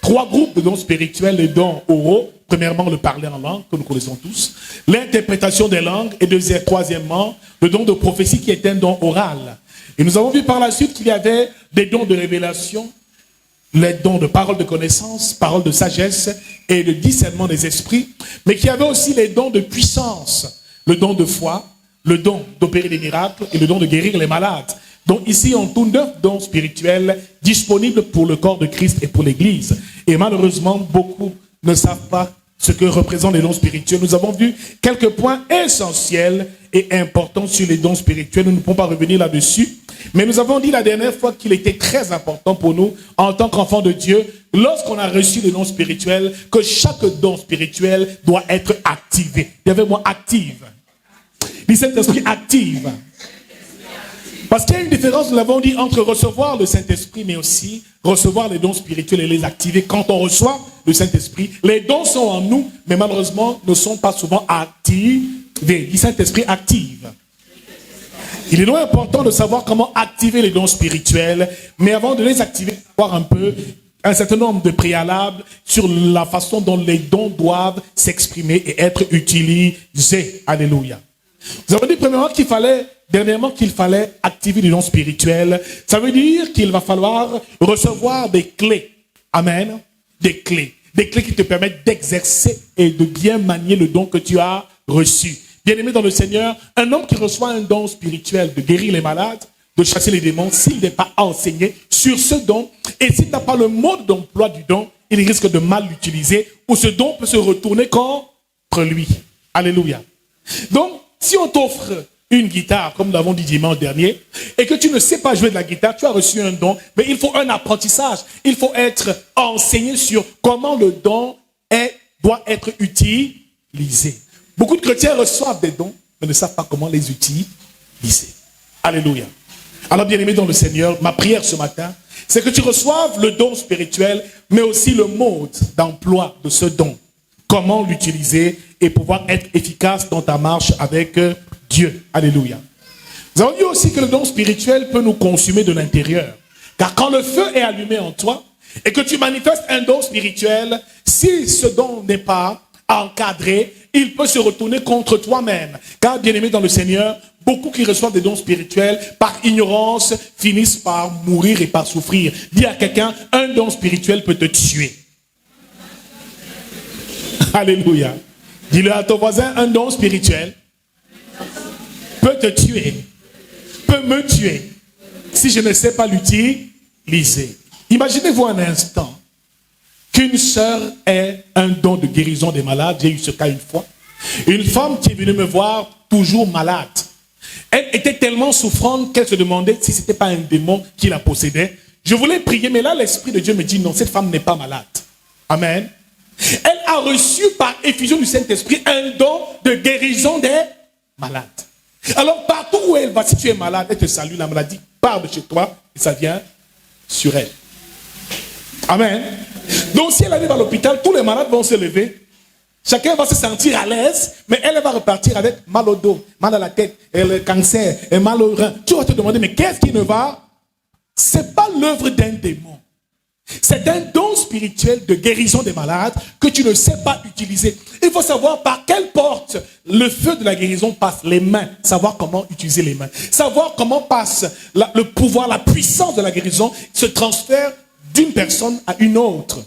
trois groupes de dons spirituels, les dons oraux. Premièrement, le parler en langue, que nous connaissons tous. L'interprétation des langues. Et troisièmement, le don de prophétie qui est un don oral. Et nous avons vu par la suite qu'il y avait des dons de révélation, les dons de parole de connaissance, parole de sagesse et de discernement des esprits. Mais qu'il y avait aussi les dons de puissance, le don de foi, le don d'opérer des miracles et le don de guérir les malades. Donc ici, on tourne 9 dons spirituels disponibles pour le corps de Christ et pour l'Église. Et malheureusement, beaucoup ne savent pas ce que représentent les dons spirituels. Nous avons vu quelques points essentiels et importants sur les dons spirituels. Nous ne pouvons pas revenir là-dessus. Mais nous avons dit la dernière fois qu'il était très important pour nous, en tant qu'enfants de Dieu, lorsqu'on a reçu les dons spirituels, que chaque don spirituel doit être activé. Il y avait le mot active. Le Saint-Esprit active. Parce qu'il y a une différence, nous l'avons dit, entre recevoir le Saint-Esprit, mais aussi recevoir les dons spirituels et les activer. Quand on reçoit le Saint-Esprit, les dons sont en nous, mais malheureusement ne sont pas souvent activés. Le Saint-Esprit active. Il est donc important de savoir comment activer les dons spirituels, mais avant de les activer, voir un peu un certain nombre de préalables sur la façon dont les dons doivent s'exprimer et être utilisés. Alléluia. Nous avons dit dernièrement qu'il fallait activer les dons spirituels. Ça veut dire qu'il va falloir recevoir des clés. Amen. Des clés. Des clés qui te permettent d'exercer et de bien manier le don que tu as reçu. Bien-aimé dans le Seigneur, un homme qui reçoit un don spirituel de guérir les malades, de chasser les démons, s'il n'est pas enseigné sur ce don, et s'il n'a pas le mode d'emploi du don, il risque de mal l'utiliser, ou ce don peut se retourner contre lui. Alléluia. Donc, si on t'offre une guitare, comme nous l'avons dit dimanche dernier, et que tu ne sais pas jouer de la guitare, tu as reçu un don, mais il faut un apprentissage. Il faut être enseigné sur comment le don doit être utilisé. Beaucoup de chrétiens reçoivent des dons, mais ne savent pas comment les utiliser. Alléluia. Alors, bien-aimé dans le Seigneur, ma prière ce matin, c'est que tu reçoives le don spirituel, mais aussi le mode d'emploi de ce don. Comment l'utiliser et pouvoir être efficace dans ta marche avec Dieu. Alléluia. Nous avons dit aussi que le don spirituel peut nous consumer de l'intérieur. Car quand le feu est allumé en toi et que tu manifestes un don spirituel, si ce don n'est pas encadré, il peut se retourner contre toi-même. Car, bien-aimé dans le Seigneur, beaucoup qui reçoivent des dons spirituels, par ignorance, finissent par mourir et par souffrir. Dis à quelqu'un, un don spirituel peut te tuer. Alléluia. Dis-le à ton voisin, un don spirituel peut te tuer, peut me tuer, si je ne sais pas l'utiliser. Imaginez-vous un instant qu'une sœur ait un don de guérison des malades. J'ai eu ce cas une fois. Une femme qui est venue me voir, toujours malade. Elle était tellement souffrante qu'elle se demandait si ce n'était pas un démon qui la possédait. Je voulais prier, mais là, l'Esprit de Dieu me dit non, cette femme n'est pas malade. Amen. Elle a reçu par effusion du Saint-Esprit un don de guérison des malades. Alors, partout où elle va, si tu es malade, elle te salue, la maladie part de chez toi et ça vient sur elle. Amen. Donc, si elle arrive à l'hôpital, tous les malades vont se lever. Chacun va se sentir à l'aise, mais elle va repartir avec mal au dos, mal à la tête, et le cancer, et mal au rein. Tu vas te demander, mais qu'est-ce qui ne va? Ce n'est pas l'œuvre d'un démon. C'est un don spirituel de guérison des malades que tu ne sais pas utiliser. Il faut savoir par quelle porte le feu de la guérison passe. Les mains. Savoir comment utiliser les mains. Savoir comment passe le pouvoir, la puissance de la guérison se transfère d'une personne à une autre.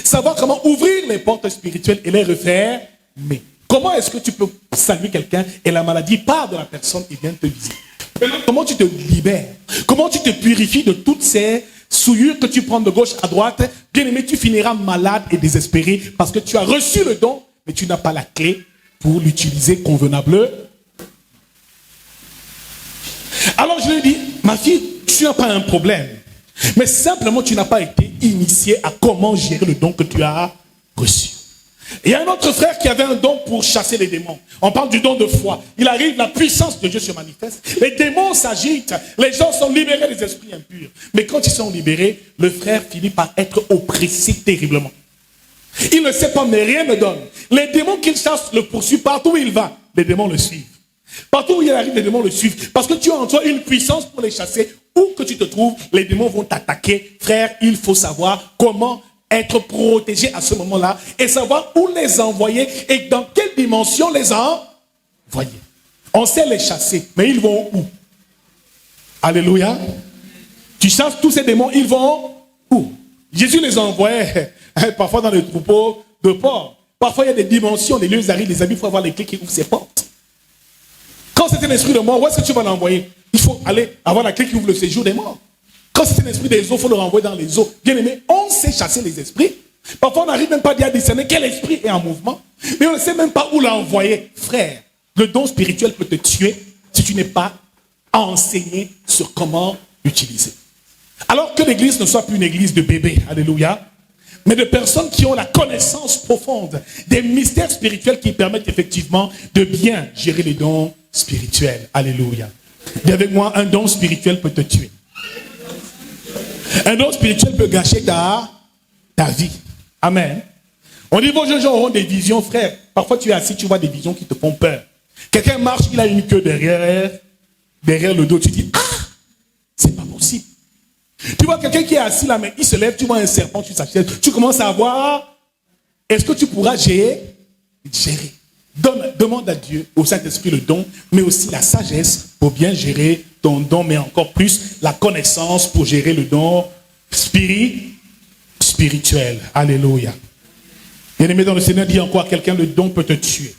Savoir comment ouvrir les portes spirituelles et les refermer. Comment est-ce que tu peux saluer quelqu'un et la maladie part de la personne et vient te visiter? Comment tu te libères? Comment tu te purifies de toutes ces souillures que tu prends de gauche à droite? Bien aimé, tu finiras malade et désespéré parce que tu as reçu le don, mais tu n'as pas la clé pour l'utiliser convenablement. Alors je lui ai dit, ma fille, tu n'as pas un problème. Mais simplement, tu n'as pas été initié à comment gérer le don que tu as reçu. Il y a un autre frère qui avait un don pour chasser les démons. On parle du don de foi. Il arrive, la puissance de Dieu se manifeste. Les démons s'agitent. Les gens sont libérés des esprits impurs. Mais quand ils sont libérés, le frère finit par être oppressé terriblement. Il ne sait pas, mais rien ne donne. Les démons qu'il chasse le poursuivent partout où il va. Les démons le suivent. Partout où il arrive, les démons le suivent. Parce que tu as en toi une puissance pour les chasser. Où que tu te trouves, les démons vont t'attaquer. Frère, il faut savoir comment être protégés à ce moment-là et savoir où les envoyer et dans quelle dimension les envoyer. On sait les chasser, mais ils vont où? Alléluia. Tu chasses tous ces démons, ils vont où? Jésus les envoyait parfois dans les troupeaux de porcs. Parfois il y a des dimensions, des lieux arides, des amis, il faut avoir les clés qui ouvrent ces portes. Quand c'est un esprit de mort, où est-ce que tu vas l'envoyer? Il faut aller avoir la clé qui ouvre le séjour des morts. Quand c'est un esprit des eaux, il faut le renvoyer dans les eaux. Bien aimé, on sait chasser les esprits. Parfois on n'arrive même pas à discerner quel esprit est en mouvement. Mais on ne sait même pas où l'envoyer. Frère, le don spirituel peut te tuer si tu n'es pas enseigné sur comment l'utiliser. Alors que l'église ne soit plus une église de bébés, alléluia, mais de personnes qui ont la connaissance profonde des mystères spirituels qui permettent effectivement de bien gérer les dons spirituels. Alléluia. Dis avec moi, un don spirituel peut te tuer. Un don spirituel peut gâcher ta vie. Amen. On dit, vos jeunes gens auront des visions, frère. Parfois tu es assis, tu vois des visions qui te font peur. Quelqu'un marche, il a une queue derrière le dos. Tu dis, ah, c'est pas possible. Tu vois quelqu'un qui est assis là, mais il se lève, tu vois un serpent sur sa chaise. Tu commences à voir, est-ce que tu pourras gérer? Demande à Dieu, au Saint-Esprit, le don, mais aussi la sagesse pour bien gérer ton don, mais encore plus la connaissance pour gérer le don spirituel. Alléluia. Bien-aimé dans le Seigneur, dit encore à quelqu'un, le don peut te tuer.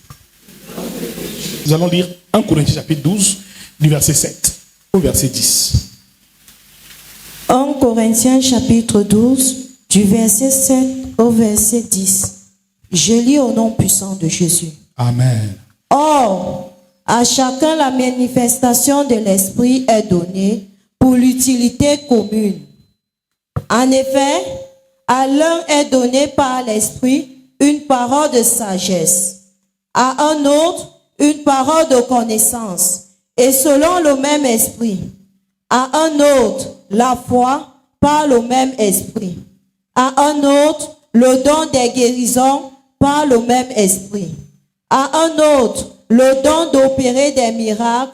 Nous allons lire 1 Corinthiens chapitre 12, du verset 7 au verset 10. 1 Corinthiens chapitre 12, du verset 7 au verset 10. Je lis au nom puissant de Jésus. Amen. Or, à chacun la manifestation de l'Esprit est donnée pour l'utilité commune. En effet, à l'un est donné par l'Esprit une parole de sagesse, à un autre une parole de connaissance, et selon le même Esprit. À un autre, la foi par le même Esprit. À un autre, le don des guérisons par le même Esprit. À un autre, le don d'opérer des miracles.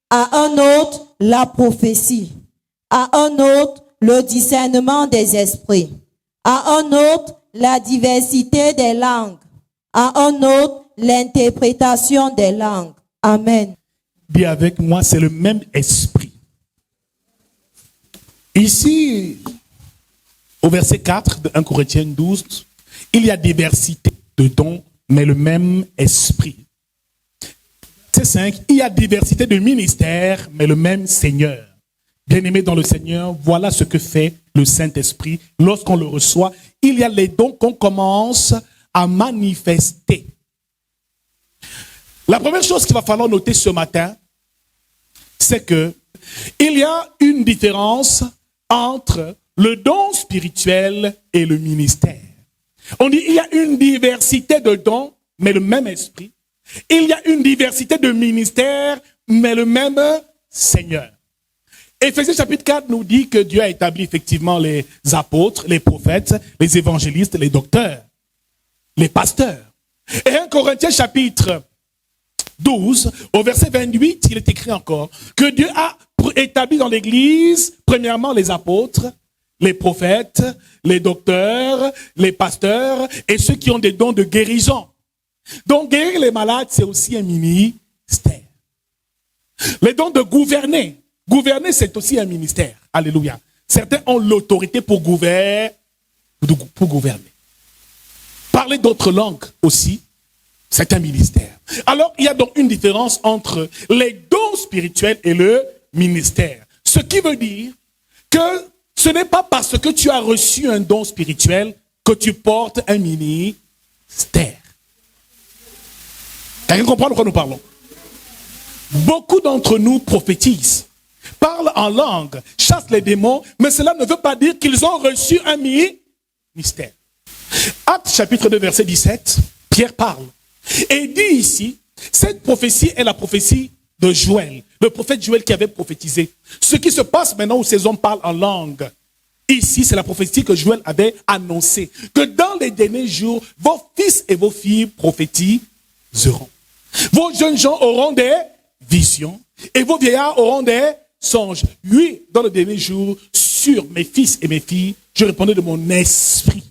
À un autre, la prophétie. À un autre, le discernement des esprits. À un autre, la diversité des langues. À un autre, l'interprétation des langues. Amen. Dis avec moi, c'est le même esprit. Ici, au verset 4 de 1 Corinthiens 12, il y a diversité de dons, mais le même esprit. C'est 5, il y a diversité de ministères, mais le même Seigneur. Bien-aimés dans le Seigneur, voilà ce que fait le Saint-Esprit. Lorsqu'on le reçoit, il y a les dons qu'on commence à manifester. La première chose qu'il va falloir noter ce matin, c'est que il y a une différence entre le don spirituel et le ministère. On dit il y a une diversité de dons, mais le même esprit. Il y a une diversité de ministères, mais le même Seigneur. Éphésiens chapitre 4 nous dit que Dieu a établi effectivement les apôtres, les prophètes, les évangélistes, les docteurs, les pasteurs. Et 1 Corinthiens chapitre 12, au verset 28, il est écrit encore que Dieu a établi dans l'église, premièrement les apôtres, les prophètes, les docteurs, les pasteurs et ceux qui ont des dons de guérison. Donc guérir les malades, c'est aussi un ministère. Les dons de gouverner. Gouverner, c'est aussi un ministère. Alléluia. Certains ont l'autorité pour gouverner. Parler d'autres langues aussi, c'est un ministère. Alors, il y a donc une différence entre les dons spirituels et le ministère. Ce qui veut dire que ce n'est pas parce que tu as reçu un don spirituel que tu portes un ministère. Quelqu'un comprend de quoi nous parlons? Beaucoup d'entre nous prophétisent, parlent en langue, chassent les démons, mais cela ne veut pas dire qu'ils ont reçu un ministère. Actes chapitre 2 verset 17, Pierre parle et dit ici, cette prophétie est la prophétie de Joël, le prophète Joël qui avait prophétisé. Ce qui se passe maintenant où ces hommes parlent en langue, ici c'est la prophétie que Joël avait annoncée, que dans les derniers jours, vos fils et vos filles prophétiseront. Vos jeunes gens auront des visions et vos vieillards auront des songes. Oui, dans les derniers jours, sur mes fils et mes filles, je répondais de mon esprit.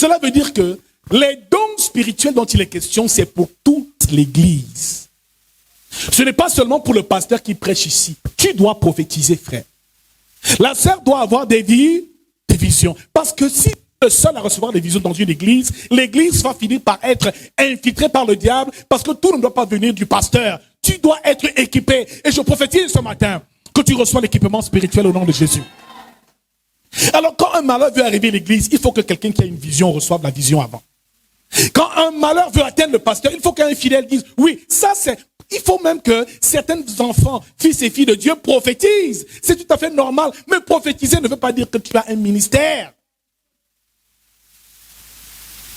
Cela veut dire que les dons spirituels dont il est question, c'est pour toute l'église. Ce n'est pas seulement pour le pasteur qui prêche ici. Tu dois prophétiser, frère. La sœur doit avoir des visions. Parce que si le seul à recevoir des visions dans une église, l'église va finir par être infiltrée par le diable, parce que tout ne doit pas venir du pasteur. Tu dois être équipé. Et je prophétise ce matin que tu reçois l'équipement spirituel au nom de Jésus. Alors quand un malheur veut arriver à l'église, il faut que quelqu'un qui a une vision reçoive la vision avant. Quand un malheur veut atteindre le pasteur, il faut qu'un fidèle dise, oui, ça c'est... Il faut même que certains enfants, fils et filles de Dieu, prophétisent. C'est tout à fait normal. Mais prophétiser ne veut pas dire que tu as un ministère.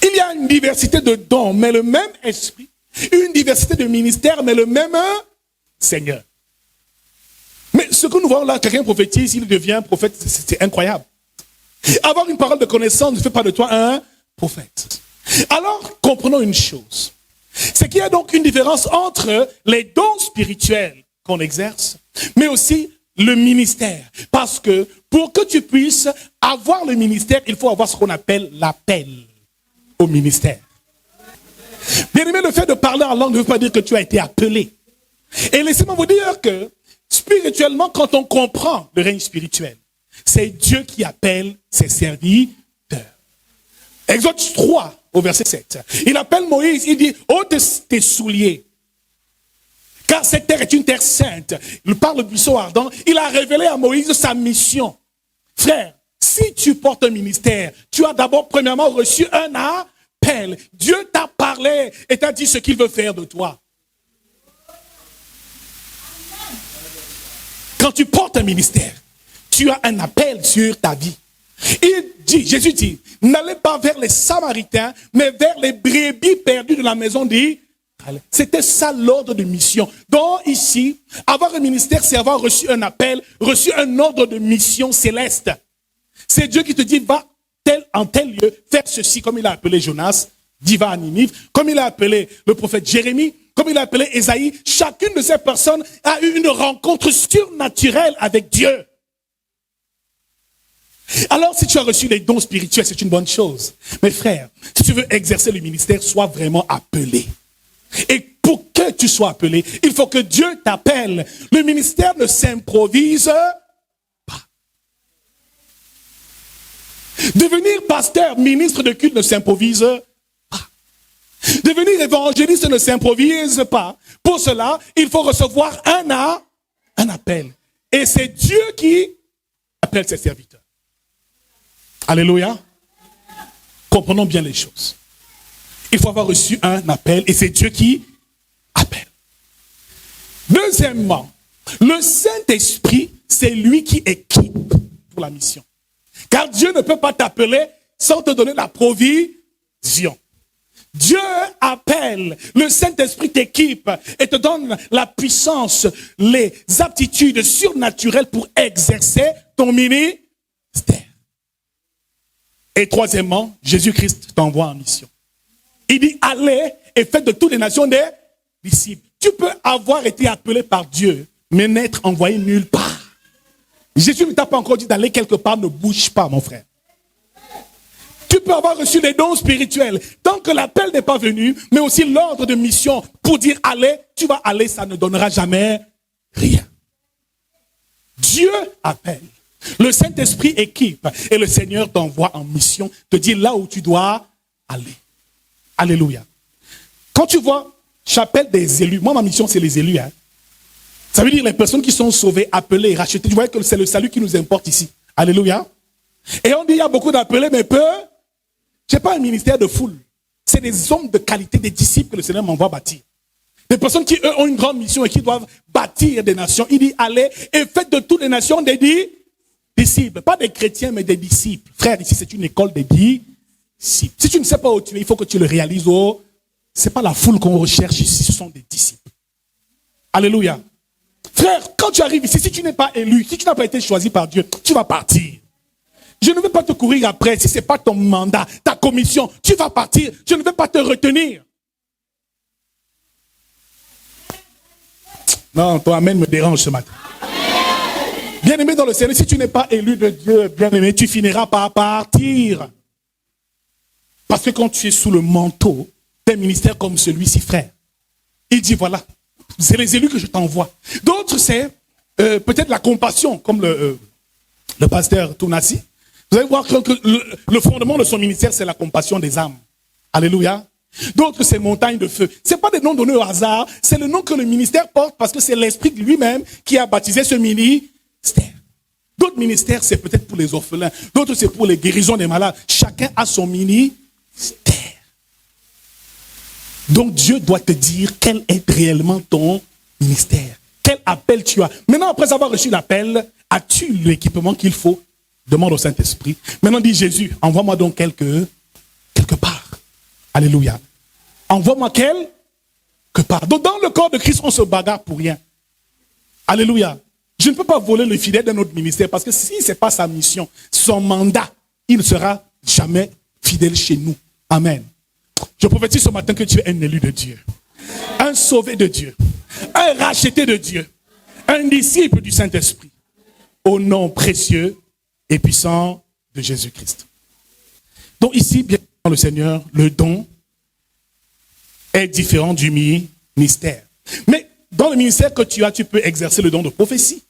Il y a une diversité de dons, mais le même esprit. Une diversité de ministères, mais le même Seigneur. Mais ce que nous voyons là, quelqu'un prophétise, il devient prophète, c'est incroyable. Avoir une parole de connaissance ne fait pas de toi un prophète. Alors, comprenons une chose. C'est qu'il y a donc une différence entre les dons spirituels qu'on exerce, mais aussi le ministère. Parce que pour que tu puisses avoir le ministère, il faut avoir ce qu'on appelle l'appel au ministère. Bien aimé, le fait de parler en langue ne veut pas dire que tu as été appelé. Et laissez-moi vous dire que spirituellement, quand on comprend le règne spirituel, c'est Dieu qui appelle ses serviteurs. Exode 3, au verset 7. Il appelle Moïse, il dit, ôte tes souliers. Car cette terre est une terre sainte. Par le buisson ardent, il a révélé à Moïse sa mission. Frère, si tu portes un ministère, tu as d'abord premièrement reçu un appel. Dieu t'a parlé et t'a dit ce qu'il veut faire de toi. Quand tu portes un ministère, tu as un appel sur ta vie. Il dit, Jésus dit, n'allez pas vers les Samaritains, mais vers les brebis perdues de la maison d'Israël. C'était ça l'ordre de mission. Donc ici, avoir un ministère, c'est avoir reçu un appel, reçu un ordre de mission céleste. C'est Dieu qui te dit, va en tel lieu, faire ceci, comme il a appelé Jonas, dit va à Ninive, comme il a appelé le prophète Jérémie, comme il a appelé Ésaïe. Chacune de ces personnes a eu une rencontre surnaturelle avec Dieu. Alors, si tu as reçu les dons spirituels, c'est une bonne chose. Mais frère, si tu veux exercer le ministère, sois vraiment appelé. Et pour que tu sois appelé, il faut que Dieu t'appelle. Le ministère ne s'improvise pas. Devenir pasteur, ministre de culte ne s'improvise pas. Devenir évangéliste ne s'improvise pas. Pour cela, il faut recevoir un appel. Et c'est Dieu qui appelle ses serviteurs. Alléluia. Comprenons bien les choses. Il faut avoir reçu un appel et c'est Dieu qui appelle. Deuxièmement, le Saint-Esprit, c'est lui qui équipe pour la mission. Car Dieu ne peut pas t'appeler sans te donner la provision. Dieu appelle, le Saint-Esprit t'équipe et te donne la puissance, les aptitudes surnaturelles pour exercer ton ministère. Et troisièmement, Jésus-Christ t'envoie en mission. Il dit, allez et faites de toutes les nations des disciples. Tu peux avoir été appelé par Dieu, mais n'être envoyé nulle part. Jésus ne t'a pas encore dit d'aller quelque part, ne bouge pas, mon frère. Tu peux avoir reçu des dons spirituels. Tant que l'appel n'est pas venu, mais aussi l'ordre de mission pour dire allez, tu vas aller, ça ne donnera jamais rien. Dieu appelle. Le Saint-Esprit équipe et le Seigneur t'envoie en mission, te dit là où tu dois aller. Alléluia. Quand tu vois, j'appelle des élus. Moi, ma mission, c'est les élus. Ça veut dire les personnes qui sont sauvées, appelées, rachetées. Tu vois que c'est le salut qui nous importe ici. Alléluia. Et on dit, il y a beaucoup d'appelés, mais peu. Je n'ai pas un ministère de foule. C'est des hommes de qualité, des disciples que le Seigneur m'envoie bâtir. Des personnes qui, eux, ont une grande mission et qui doivent bâtir des nations. Il dit, allez et faites de toutes les nations des disciples. Pas des chrétiens, mais des disciples. Frère, ici, c'est une école des disciples. Si tu ne sais pas où tu es, il faut que tu le réalises. Ce n'est pas la foule qu'on recherche ici, ce sont des disciples. Alléluia. Frère, quand tu arrives ici, si tu n'es pas élu, si tu n'as pas été choisi par Dieu, tu vas partir. Je ne vais pas te courir après. Si ce n'est pas ton mandat, ta commission, tu vas partir. Je ne vais pas te retenir. Non, ton amen me dérange ce matin. Bien-aimé dans le Seigneur, si tu n'es pas élu de Dieu, bien-aimé, tu finiras par partir. Parce que quand tu es sous le manteau d'un ministère comme celui-ci, frère, il dit voilà, c'est les élus que je t'envoie. D'autres, c'est peut-être la compassion, comme le pasteur Tounassi. Vous allez voir que le fondement de son ministère, c'est la compassion des âmes. Alléluia. D'autres, c'est montagne de feu. Ce n'est pas des noms donnés au hasard, c'est le nom que le ministère porte parce que c'est l'Esprit lui-même qui a baptisé ce ministère. D'autres ministères, c'est peut-être pour les orphelins. D'autres, c'est pour les guérisons des malades. Chacun a son ministère. Donc Dieu doit te dire quel est réellement ton ministère. Quel appel tu as. Maintenant, après avoir reçu l'appel, as-tu l'équipement qu'il faut? Demande au Saint-Esprit. Maintenant, dit Jésus, envoie-moi donc quelque part. Alléluia. Envoie-moi quelque part. Donc dans le corps de Christ, on se bagarre pour rien. Alléluia. Je ne peux pas voler le fidèle de notre ministère parce que si ce n'est pas sa mission, son mandat, il ne sera jamais fidèle chez nous. Amen. Je prophétise ce matin que tu es un élu de Dieu, un sauvé de Dieu, un racheté de Dieu, un disciple du Saint-Esprit, au nom précieux et puissant de Jésus-Christ. Donc ici, bien dans le Seigneur, le don est différent du ministère. Mais dans le ministère que tu as, tu peux exercer le don de prophétie.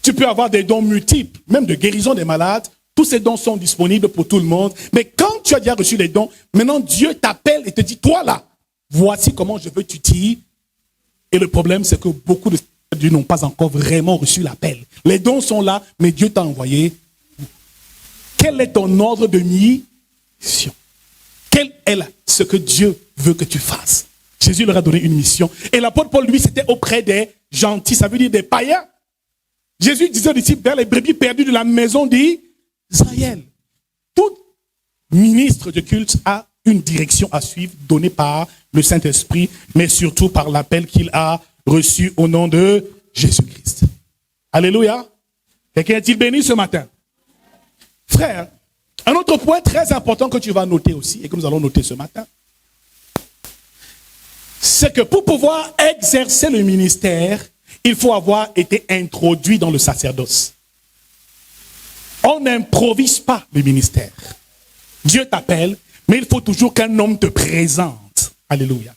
Tu peux avoir des dons multiples, même de guérison des malades. Tous ces dons sont disponibles pour tout le monde. Mais quand tu as déjà reçu les dons, maintenant Dieu t'appelle et te dit, toi là, voici comment je veux t'utiliser. Et le problème, c'est que beaucoup de Dieu n'ont pas encore vraiment reçu l'appel. Les dons sont là, mais Dieu t'a envoyé. Quel est ton ordre de mission? Quel est ce que Dieu veut que tu fasses? Jésus leur a donné une mission. Et l'apôtre Paul, lui, c'était auprès des gentils, ça veut dire des païens. Jésus disait aux disciples, vers les brebis perdues de la maison d'Israël. Tout ministre de culte a une direction à suivre, donnée par le Saint-Esprit, mais surtout par l'appel qu'il a reçu au nom de Jésus-Christ. Alléluia. Quelqu'un est-il béni ce matin? Frère, un autre point très important que tu vas noter aussi, et que nous allons noter ce matin, c'est que pour pouvoir exercer le ministère, il faut avoir été introduit dans le sacerdoce. On n'improvise pas le ministère. Dieu t'appelle, mais il faut toujours qu'un homme te présente. Alléluia.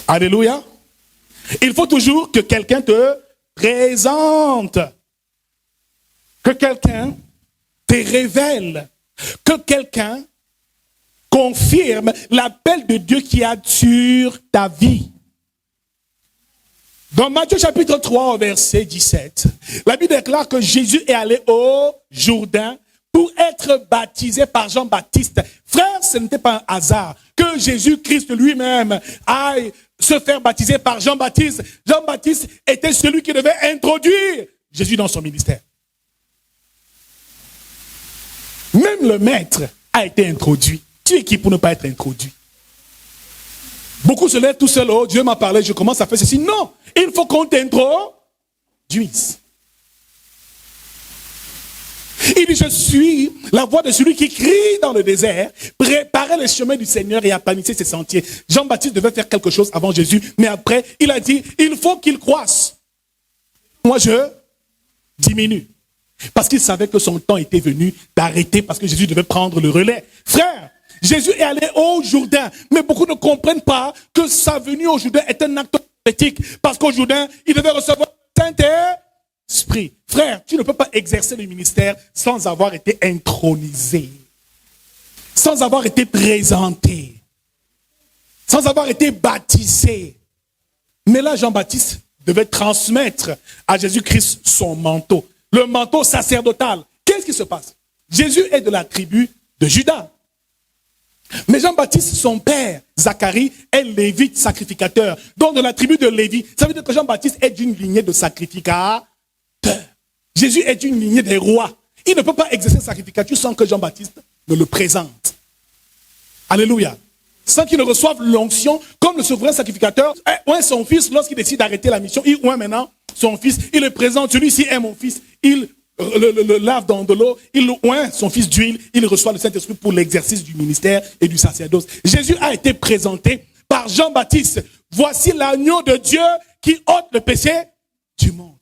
Alléluia. Il faut toujours que quelqu'un te présente. Que quelqu'un te révèle. Que quelqu'un confirme l'appel de Dieu qui a sur ta vie. Dans Matthieu chapitre 3, verset 17, la Bible déclare que Jésus est allé au Jourdain pour être baptisé par Jean-Baptiste. Frère, ce n'était pas un hasard que Jésus-Christ lui-même aille se faire baptiser par Jean-Baptiste. Jean-Baptiste était celui qui devait introduire Jésus dans son ministère. Même le maître a été introduit. Tu es qui pour ne pas être introduit? Beaucoup se lèvent tout seuls. Oh, Dieu m'a parlé, je commence à faire ceci. Non, il faut qu'on t'introduise. Il dit, je suis la voix de celui qui crie dans le désert, préparez les chemins du Seigneur et aplanissez ses sentiers. Jean-Baptiste devait faire quelque chose avant Jésus, mais après, il a dit, il faut qu'il croisse. Moi, je diminue. Parce qu'il savait que son temps était venu d'arrêter, parce que Jésus devait prendre le relais. Frère, Jésus est allé au Jourdain, mais beaucoup ne comprennent pas que sa venue au Jourdain est un acte prophétique, parce qu'au Jourdain, il devait recevoir le Saint-Esprit. Frère, tu ne peux pas exercer le ministère sans avoir été intronisé, sans avoir été présenté, sans avoir été baptisé. Mais là, Jean-Baptiste devait transmettre à Jésus-Christ son manteau, le manteau sacerdotal. Qu'est-ce qui se passe? Jésus est de la tribu de Juda. Mais Jean-Baptiste, son père, Zacharie, est lévite sacrificateur. Donc de la tribu de Lévi, ça veut dire que Jean-Baptiste est d'une lignée de sacrificateurs. Jésus est d'une lignée des rois. Il ne peut pas exercer la sacrificature sans que Jean-Baptiste ne le présente. Alléluia. Sans qu'il ne reçoive l'onction, comme le souverain sacrificateur, oint son fils lorsqu'il décide d'arrêter la mission. Il oint maintenant son fils, il le présente. Celui-ci est mon fils. Il le lave dans de l'eau, il oint son fils d'huile, il reçoit le Saint-Esprit pour l'exercice du ministère et du sacerdoce. Jésus a été présenté par Jean-Baptiste. Voici l'agneau de Dieu qui ôte le péché du monde.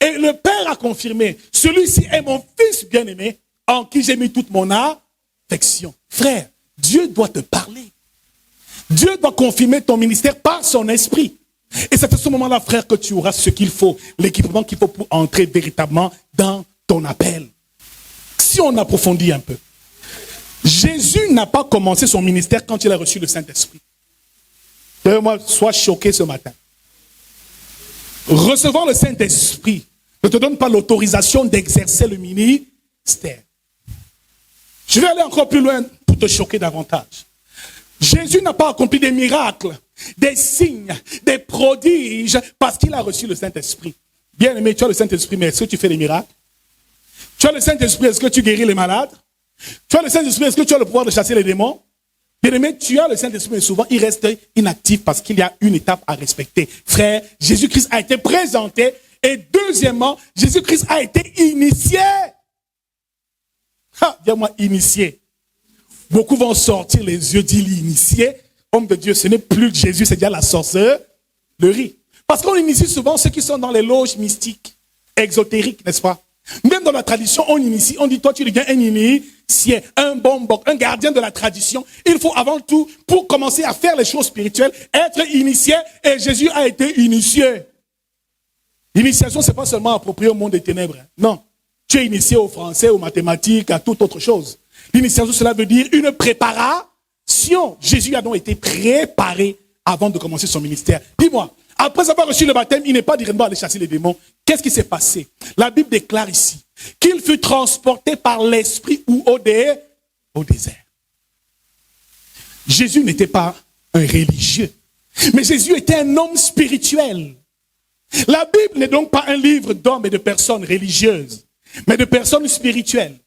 Et le Père a confirmé, celui-ci est mon fils bien-aimé, en qui j'ai mis toute mon affection. Frère, Dieu doit te parler. Dieu doit confirmer ton ministère par son esprit. Et c'est à ce moment-là, frère, que tu auras ce qu'il faut, l'équipement qu'il faut pour entrer véritablement dans ton appel. Si on approfondit un peu, Jésus n'a pas commencé son ministère quand il a reçu le Saint-Esprit. Moi, sois choqué ce matin. Recevoir le Saint-Esprit ne te donne pas l'autorisation d'exercer le ministère. Je vais aller encore plus loin pour te choquer davantage. Jésus n'a pas accompli des miracles, des signes, des prodiges parce qu'il a reçu le Saint-Esprit. Bien aimé, tu as le Saint-Esprit, mais est-ce que tu fais des miracles? Tu as le Saint-Esprit, est-ce que tu guéris les malades? Tu as le Saint-Esprit, est-ce que tu as le pouvoir de chasser les démons? Bien aimé, tu as le Saint-Esprit, mais souvent il reste inactif parce qu'il y a une étape à respecter. Frère, Jésus-Christ a été présenté et deuxièmement, Jésus-Christ a été initié. Dis-moi initié. Beaucoup vont sortir les yeux, dire l'initié. Homme de Dieu, ce n'est plus Jésus, c'est déjà la sorcellerie. Parce qu'on initie souvent ceux qui sont dans les loges mystiques, exotériques, n'est-ce pas? Même dans la tradition, on initie, on dit, toi tu deviens un initié, un bon un gardien de la tradition. Il faut avant tout, pour commencer à faire les choses spirituelles, être initié, et Jésus a été initié. L'initiation, c'est pas seulement approprié au monde des ténèbres. Non. Tu es initié au français, aux mathématiques, à toute autre chose. L'initiation, cela veut dire une préparation. Jésus a donc été préparé avant de commencer son ministère. Dis-moi, après avoir reçu le baptême, il n'est pas directement allé chasser les démons. Qu'est-ce qui s'est passé? La Bible déclare ici qu'il fut transporté par l'Esprit au désert. Jésus n'était pas un religieux, mais Jésus était un homme spirituel. La Bible n'est donc pas un livre d'hommes et de personnes religieuses, mais de personnes spirituelles.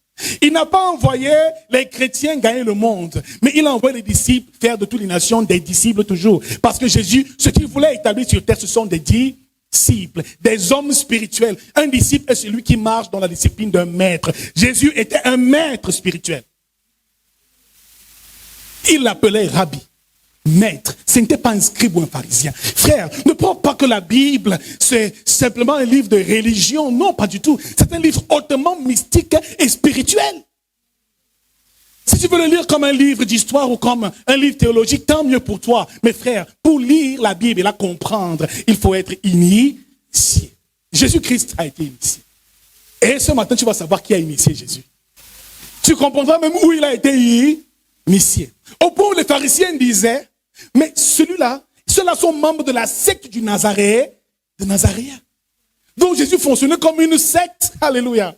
Il n'a pas envoyé les chrétiens gagner le monde, mais il a envoyé les disciples faire de toutes les nations des disciples toujours. Parce que Jésus, ce qu'il voulait établir sur terre, ce sont des disciples, des hommes spirituels. Un disciple est celui qui marche dans la discipline d'un maître. Jésus était un maître spirituel. Il l'appelait Rabbi, maître. Ce n'était pas un scribe ou un pharisien. Frère, ne prends pas que la Bible, c'est simplement un livre de religion. Non, pas du tout. C'est un livre hautement mystique et spirituel. Si tu veux le lire comme un livre d'histoire ou comme un livre théologique, tant mieux pour toi. Mais frère, pour lire la Bible et la comprendre, il faut être initié. Jésus-Christ a été initié. Et ce matin, tu vas savoir qui a initié Jésus. Tu comprendras même où il a été initié. Au point où les pharisiens disaient, mais ceux-là sont membres de la secte du Nazaréen. Donc Jésus fonctionnait comme une secte. Alléluia.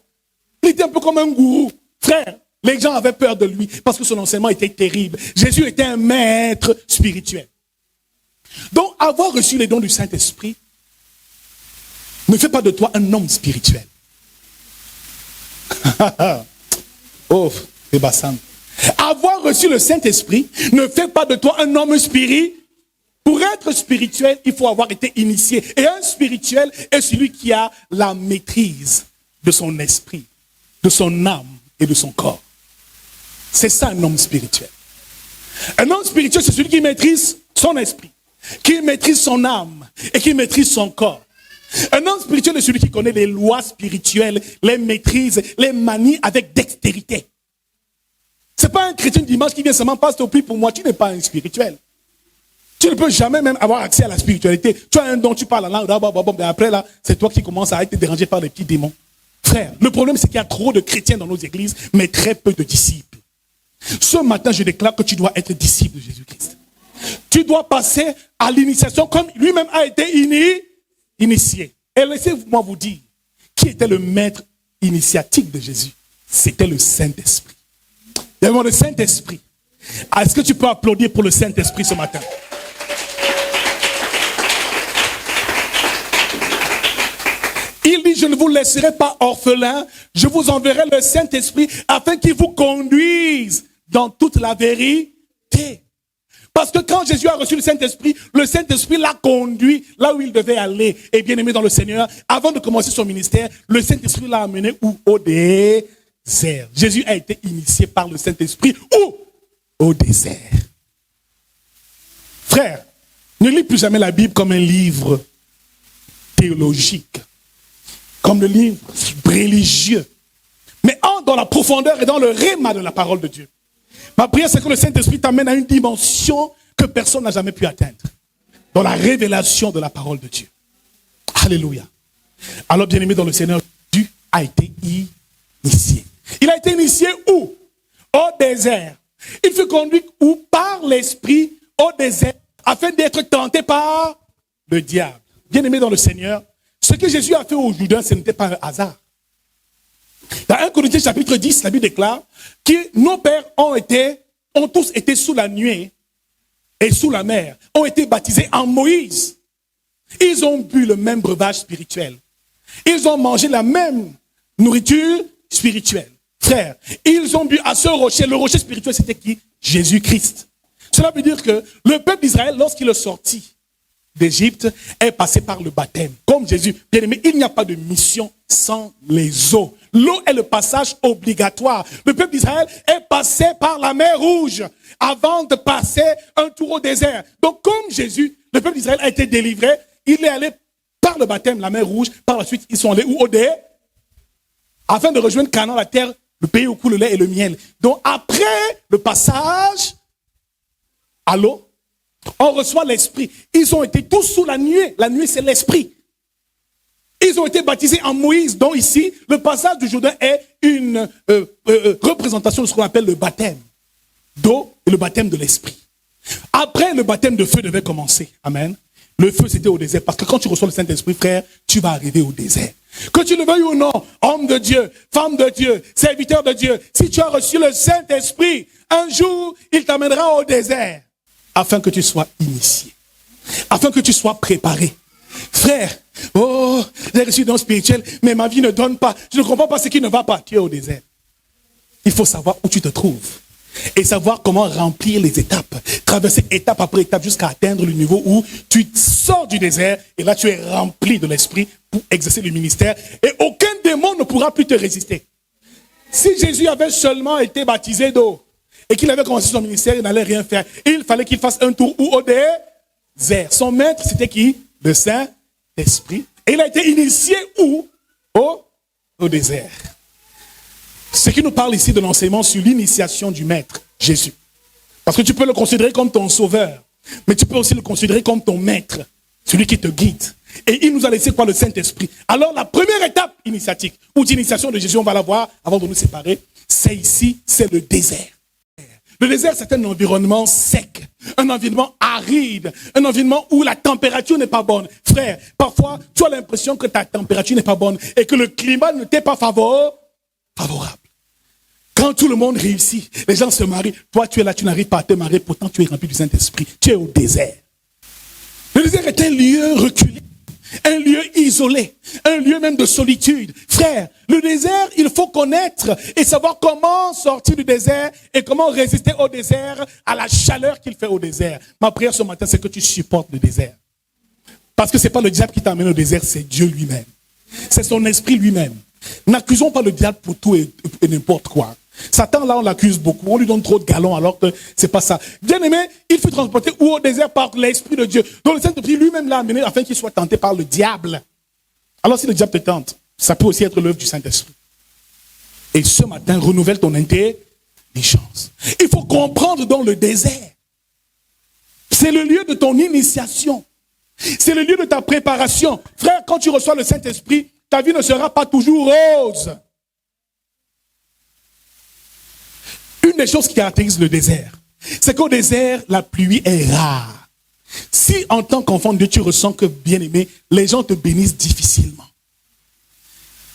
Il était un peu comme un gourou. Frère, les gens avaient peur de lui parce que son enseignement était terrible. Jésus était un maître spirituel. Donc avoir reçu les dons du Saint-Esprit ne fait pas de toi un homme spirituel. Oh, Bébassam. Avoir reçu le Saint-Esprit ne fait pas de toi un homme spirituel. Pour être spirituel, il faut avoir été initié. Et un spirituel est celui qui a la maîtrise de son esprit, de son âme et de son corps. C'est ça un homme spirituel. Un homme spirituel, c'est celui qui maîtrise son esprit, qui maîtrise son âme et qui maîtrise son corps. Un homme spirituel est celui qui connaît les lois spirituelles, les maîtrise, les manie avec dextérité. C'est pas un chrétien dimanche qui vient seulement passer au prix pour moi. Tu n'es pas un spirituel. Tu ne peux jamais même avoir accès à la spiritualité. Tu as un don, tu parles en langue, mais après là, c'est toi qui commences à être dérangé par les petits démons. Frère, le problème c'est qu'il y a trop de chrétiens dans nos églises, mais très peu de disciples. Ce matin, je déclare que tu dois être disciple de Jésus-Christ. Tu dois passer à l'initiation comme lui-même a été initié. Et laissez-moi vous dire, qui était le maître initiatique de Jésus? C'était le Saint-Esprit. Devant le Saint-Esprit. Est-ce que tu peux applaudir pour le Saint-Esprit ce matin? Il dit, je ne vous laisserai pas orphelins, je vous enverrai le Saint-Esprit afin qu'il vous conduise dans toute la vérité. Parce que quand Jésus a reçu le Saint-Esprit l'a conduit là où il devait aller. Et bien aimé dans le Seigneur, avant de commencer son ministère, le Saint-Esprit l'a amené au désert. Jésus a été initié par le Saint-Esprit au désert. Frère, ne lis plus jamais la Bible comme un livre théologique, comme le livre religieux, mais entre dans la profondeur et dans le réma de la parole de Dieu. Ma prière, c'est que le Saint-Esprit t'amène à une dimension que personne n'a jamais pu atteindre. Dans la révélation de la parole de Dieu. Alléluia. Alors, bien-aimé dans le Seigneur, Jésus a été initié. Il a été initié où? Au désert. Il fut conduit où? Par l'Esprit au désert, afin d'être tenté par le diable. Bien-aimé dans le Seigneur, ce que Jésus a fait au Jourdain, ce n'était pas un hasard. Dans 1 Corinthiens chapitre 10, la Bible déclare que nos pères ont tous été sous la nuée et sous la mer, ont été baptisés en Moïse. Ils ont bu le même breuvage spirituel. Ils ont mangé la même nourriture spirituelle. Frères, ils ont bu à ce rocher. Le rocher spirituel, c'était qui? Jésus-Christ. Cela veut dire que le peuple d'Israël, lorsqu'il est sorti d'Égypte, est passé par le baptême. Comme Jésus. Bien aimé, il n'y a pas de mission sans les eaux. L'eau est le passage obligatoire. Le peuple d'Israël est passé par la mer Rouge avant de passer un tour au désert. Donc, comme Jésus, le peuple d'Israël a été délivré, il est allé par le baptême, la mer Rouge. Par la suite, ils sont allés où? Au désert, afin de rejoindre Canaan, la terre, le pays où coule le lait et le miel. Donc, après le passage à l'eau, on reçoit l'Esprit. Ils ont été tous sous la nuée. La nuée, c'est l'Esprit. Ils ont été baptisés en Moïse. Donc ici, le passage du Jourdain est une représentation de ce qu'on appelle le baptême d'eau et le baptême de l'Esprit. Après, le baptême de feu devait commencer. Amen. Le feu, c'était au désert. Parce que quand tu reçois le Saint-Esprit, frère, tu vas arriver au désert. Que tu le veuilles ou non, homme de Dieu, femme de Dieu, serviteur de Dieu, si tu as reçu le Saint-Esprit, un jour, il t'amènera au désert. Afin que tu sois initié. Afin que tu sois préparé. Frère, oh, j'ai reçu don spirituel, mais ma vie ne donne pas. Je ne comprends pas ce qui ne va pas. Tu es au désert. Il faut savoir où tu te trouves. Et savoir comment remplir les étapes. Traverser étape après étape jusqu'à atteindre le niveau où tu sors du désert et là tu es rempli de l'Esprit pour exercer le ministère. Et aucun démon ne pourra plus te résister. Si Jésus avait seulement été baptisé d'eau et qu'il avait commencé son ministère, il n'allait rien faire. Il fallait qu'il fasse un tour au désert. Son maître, c'était qui? Le Saint-Esprit. Et il a été initié où? Au désert. Ce qui nous parle ici de l'enseignement sur l'initiation du maître, Jésus. Parce que tu peux le considérer comme ton sauveur, mais tu peux aussi le considérer comme ton maître, celui qui te guide. Et il nous a laissé quoi? Le Saint-Esprit. Alors la première étape initiatique, ou d'initiation de Jésus, on va la voir avant de nous séparer, c'est ici, c'est le désert. Le désert, c'est un environnement sec, un environnement aride, un environnement où la température n'est pas bonne. Frère, parfois, tu as l'impression que ta température n'est pas bonne et que le climat ne t'est pas favorable. Quand tout le monde réussit, les gens se marient, toi tu es là, tu n'arrives pas à te marier, pourtant tu es rempli du Saint-Esprit, tu es au désert. Le désert est un lieu reculé, un lieu isolé, un lieu même de solitude. Frère, le désert, il faut connaître et savoir comment sortir du désert et comment résister au désert, à la chaleur qu'il fait au désert. Ma prière ce matin, c'est que tu supportes le désert. Parce que ce n'est pas le diable qui t'amène au désert, c'est Dieu lui-même. C'est son esprit lui-même. N'accusons pas le diable pour tout et n'importe quoi. Satan, là, on l'accuse beaucoup. On lui donne trop de galons alors que c'est pas ça. Bien aimé, il fut transporté au désert par l'Esprit de Dieu. Donc le Saint-Esprit lui-même l'a amené afin qu'il soit tenté par le diable. Alors si le diable te tente, ça peut aussi être l'œuvre du Saint-Esprit. Et ce matin, renouvelle ton intelligence. Il faut comprendre dans le désert. C'est le lieu de ton initiation. C'est le lieu de ta préparation. Frère, quand tu reçois le Saint-Esprit, ta vie ne sera pas toujours rose. Une des choses qui caractérise le désert, c'est qu'au désert, la pluie est rare. Si en tant qu'enfant de Dieu, tu ressens que, bien-aimé, les gens te bénissent difficilement.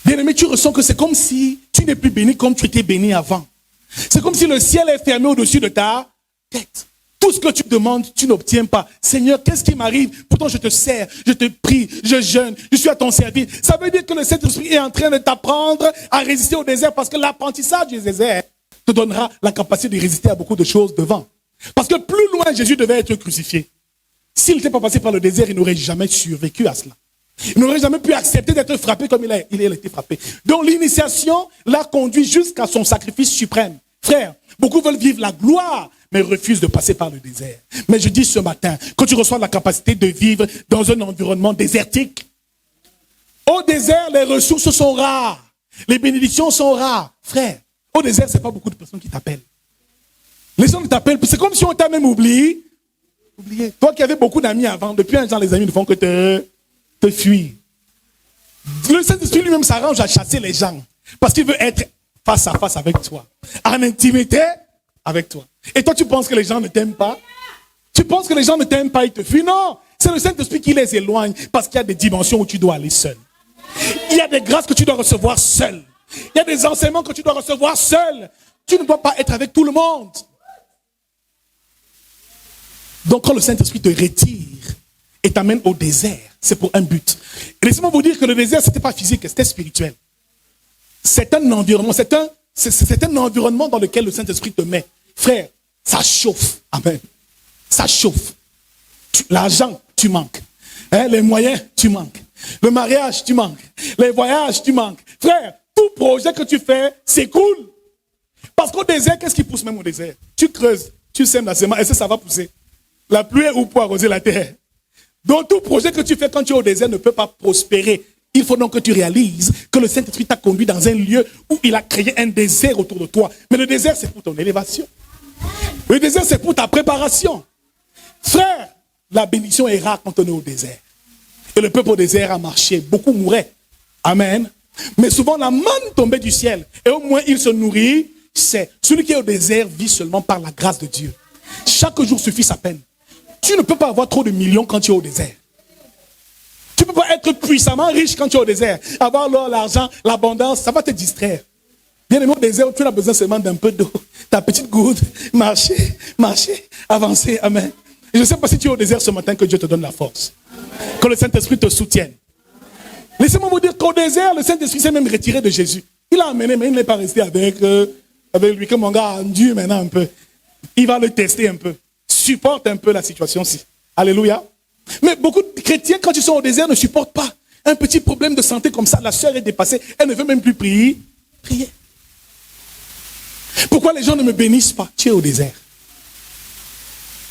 Bien-aimé, tu ressens que c'est comme si tu n'es plus béni comme tu étais béni avant. C'est comme si le ciel est fermé au-dessus de ta tête. Tout ce que tu demandes, tu n'obtiens pas. Seigneur, qu'est-ce qui m'arrive? Pourtant, je te sers, je te prie, je jeûne, je suis à ton service. Ça veut dire que le Saint-Esprit est en train de t'apprendre à résister au désert parce que l'apprentissage du désert te donnera la capacité de résister à beaucoup de choses devant. Parce que plus loin Jésus devait être crucifié. S'il n'était pas passé par le désert, il n'aurait jamais survécu à cela. Il n'aurait jamais pu accepter d'être frappé comme il a été frappé. Donc l'initiation l'a conduit jusqu'à son sacrifice suprême. Frère, beaucoup veulent vivre la gloire, mais refusent de passer par le désert. Mais je dis ce matin, quand tu reçois la capacité de vivre dans un environnement désertique, au désert, les ressources sont rares. Les bénédictions sont rares. Frère, au désert, ce n'est pas beaucoup de personnes qui t'appellent. Les gens ne t'appellent plus. C'est comme si on t'a même oublié. Toi qui avais beaucoup d'amis avant, depuis un temps, les amis ne font que te fuir. Le Saint-Esprit lui-même s'arrange à chasser les gens. Parce qu'il veut être face à face avec toi. En intimité avec toi. Et toi, tu penses que les gens ne t'aiment pas? Tu penses que les gens ne t'aiment pas, ils te fuient? Non! C'est le Saint-Esprit qui les éloigne parce qu'il y a des dimensions où tu dois aller seul. Il y a des grâces que tu dois recevoir seul. Il y a des enseignements que tu dois recevoir seul. Tu ne dois pas être avec tout le monde. Donc quand le Saint-Esprit te retire et t'amène au désert, c'est pour un but. Et laissez-moi vous dire que le désert, ce n'était pas physique, c'était spirituel. C'est un environnement, c'est un environnement dans lequel le Saint-Esprit te met. Frère, ça chauffe. Amen. Ça chauffe. L'argent, tu manques. Les moyens, tu manques. Le mariage, tu manques. Les voyages, tu manques. Frère, tout projet que tu fais s'écroule. Parce qu'au désert, qu'est-ce qui pousse même au désert? Tu creuses, tu sèmes la semence, et ça va pousser. La pluie est où pour arroser la terre? Donc tout projet que tu fais quand tu es au désert ne peut pas prospérer. Il faut donc que tu réalises que le Saint-Esprit t'a conduit dans un lieu où il a créé un désert autour de toi. Mais le désert, c'est pour ton élévation. Le désert, c'est pour ta préparation. Frère, la bénédiction est rare quand on est au désert. Et le peuple au désert a marché. Beaucoup mouraient. Amen. Mais souvent, la manne tombait du ciel. Et au moins, il se nourrit. C'est celui qui est au désert vit seulement par la grâce de Dieu. Chaque jour suffit sa peine. Tu ne peux pas avoir trop de millions quand tu es au désert. Tu ne peux pas être puissamment riche quand tu es au désert. Avoir l'or, l'argent, l'abondance, ça va te distraire. Bien aimé, au désert, tu as besoin seulement d'un peu d'eau. Ta petite goutte, marcher, avancer. Amen. Et je ne sais pas si tu es au désert ce matin, que Dieu te donne la force. Amen. Que le Saint-Esprit te soutienne. Laissez-moi vous dire qu'au désert, le Saint-Esprit s'est même retiré de Jésus. Il l'a amené, mais il n'est pas resté avec lui. Que mon gars a enduit maintenant un peu. Il va le tester un peu. Supporte un peu la situation-ci. Alléluia. Mais beaucoup de chrétiens, quand ils sont au désert, ne supportent pas. Un petit problème de santé comme ça, la sœur est dépassée, elle ne veut même plus prier. Pourquoi les gens ne me bénissent pas? Tu es au désert.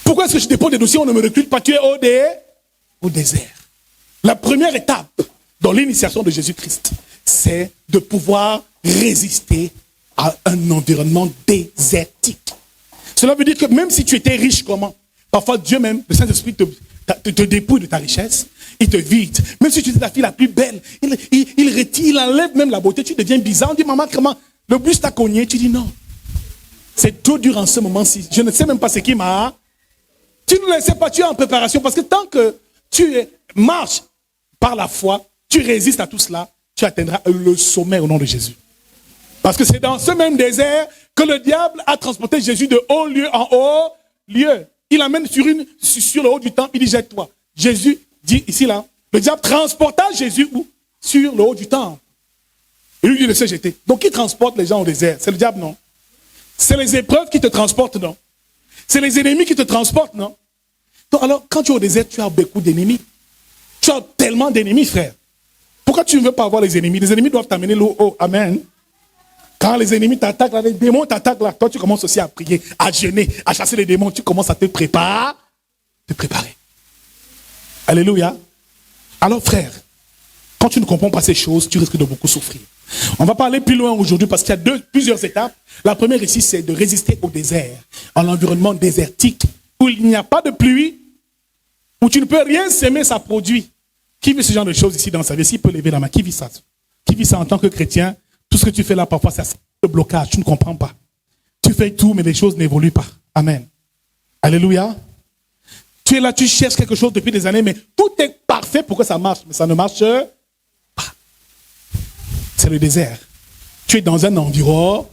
Pourquoi est-ce que je dépose des dossiers, on ne me recrute pas? Tu es au désert. La première étape dans l'initiation de Jésus-Christ, c'est de pouvoir résister à un environnement désertique. Cela veut dire que même si tu étais riche, comment? Parfois Dieu même, le Saint-Esprit te dépouille de ta richesse, il te vide. Même si tu es la fille la plus belle, il retire, il enlève même la beauté, tu deviens bizarre. On dit, maman, comment? Le bus t'a cogné, tu dis non. C'est trop dur en ce moment-ci. Je ne sais même pas ce qui m'a... Tu ne le sais pas, tu es en préparation. Parce que tant que tu marches par la foi, tu résistes à tout cela, tu atteindras le sommet au nom de Jésus. Parce que c'est dans ce même désert que le diable a transporté Jésus de haut lieu en haut lieu. Il l'amène sur le haut du temple, il dit jette-toi. Jésus dit ici là, le diable transporta Jésus où? Sur le haut du temple. Et lui, il le sait jeter. Donc qui transporte les gens au désert? C'est le diable, non? C'est les épreuves qui te transportent, non? C'est les ennemis qui te transportent, non? Donc alors, quand tu es au désert, tu as beaucoup d'ennemis. Tu as tellement d'ennemis, frère. Pourquoi tu ne veux pas avoir les ennemis? Les ennemis doivent t'amener l'eau haut. Amen. Quand les ennemis t'attaquent, là, les démons t'attaquent, là, toi tu commences aussi à prier, à jeûner, à chasser les démons. Tu commences à te préparer. Alléluia. Alors frère, quand tu ne comprends pas ces choses, tu risques de beaucoup souffrir. On va parler plus loin aujourd'hui parce qu'il y a plusieurs étapes. La première ici, c'est de résister au désert, en environnement désertique, où il n'y a pas de pluie, où tu ne peux rien s'aimer, ça produit. Qui vit ce genre de choses ici dans sa vie? S'il peut lever la main, qui vit ça? Qui vit ça en tant que chrétien? Tout ce que tu fais là, parfois, c'est un blocage, tu ne comprends pas. Tu fais tout, mais les choses n'évoluent pas. Amen. Alléluia. Tu es là, tu cherches quelque chose depuis des années, mais tout est parfait pour que ça marche, mais ça ne marche pas. C'est le désert. Tu es dans un environnement.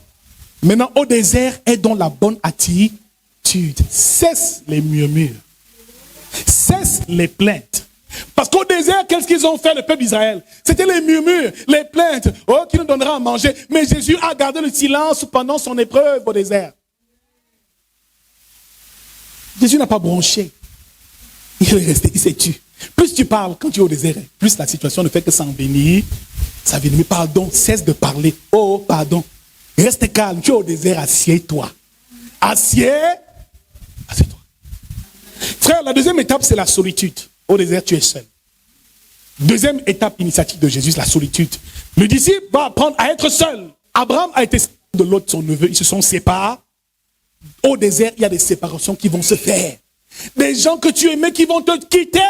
Maintenant, au désert, aie donc la bonne attitude. Cesse les murmures. Cesse les plaintes. Parce qu'au désert, qu'est-ce qu'ils ont fait, le peuple d'Israël? C'était les murmures, les plaintes. Oh, qui nous donnera à manger? Mais Jésus a gardé le silence pendant son épreuve au désert. Jésus n'a pas bronché. Il est resté, il s'est tué. Plus tu parles quand tu es au désert, plus la situation ne fait que s'envenir. Ça vient, mais pardon, cesse de parler. Oh, pardon. Reste calme, tu es au désert, assieds-toi. Assieds-toi. Frère, la deuxième étape, c'est la solitude. Au désert, tu es seul. Deuxième étape initiatique de Jésus, la solitude. Le disciple va apprendre à être seul. Abraham a été de l'autre, son neveu. Ils se sont séparés. Au désert, il y a des séparations qui vont se faire. Des gens que tu aimais qui vont te quitter.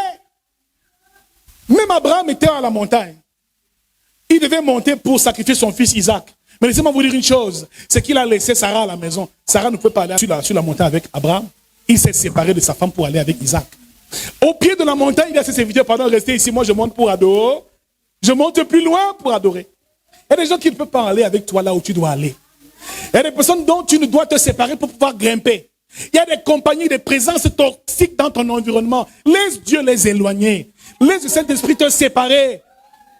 Même Abraham était à la montagne. Il devait monter pour sacrifier son fils Isaac. Mais laissez-moi vous dire une chose, c'est qu'il a laissé Sarah à la maison. Sarah ne pouvait pas aller sur la montagne avec Abraham. Il s'est séparé de sa femme pour aller avec Isaac. Au pied de la montagne, il a ses serviteurs, pardon, restez ici, moi je monte pour adorer. Je monte plus loin pour adorer. Il y a des gens qui ne peuvent pas aller avec toi là où tu dois aller. Il y a des personnes dont tu ne dois te séparer pour pouvoir grimper. Il y a des compagnies, des présences toxiques dans ton environnement. Laisse Dieu les éloigner. Laisse le Saint-Esprit te séparer.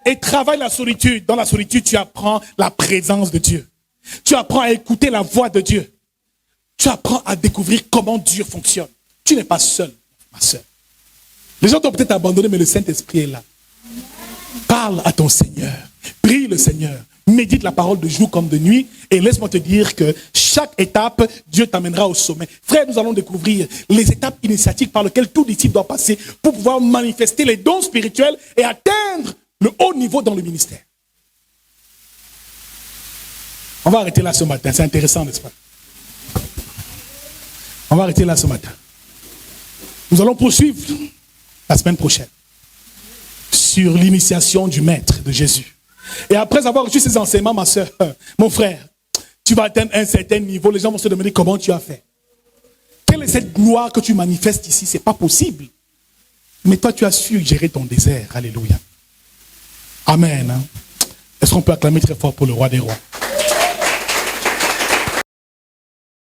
Et travaille la solitude. Dans la solitude, tu apprends la présence de Dieu. Tu apprends à écouter la voix de Dieu. Tu apprends à découvrir comment Dieu fonctionne. Tu n'es pas seul, ma soeur. Les gens t'ont peut-être abandonné, mais le Saint-Esprit est là. Parle à ton Seigneur. Prie le Seigneur. Médite la parole de jour comme de nuit. Et laisse-moi te dire que chaque étape, Dieu t'amènera au sommet. Frère, nous allons découvrir les étapes initiatiques par lesquelles tout disciple doit passer pour pouvoir manifester les dons spirituels et atteindre le haut niveau dans le ministère. On va arrêter là ce matin. C'est intéressant, n'est-ce pas? On va arrêter là ce matin. Nous allons poursuivre la semaine prochaine sur l'initiation du Maître de Jésus. Et après avoir reçu ces enseignements, ma soeur, mon frère, tu vas atteindre un certain niveau. Les gens vont se demander comment tu as fait. Quelle est cette gloire que tu manifestes ici? Ce n'est pas possible. Mais toi, tu as su gérer ton désert. Alléluia. Amen. Est-ce qu'on peut acclamer très fort pour le roi des rois?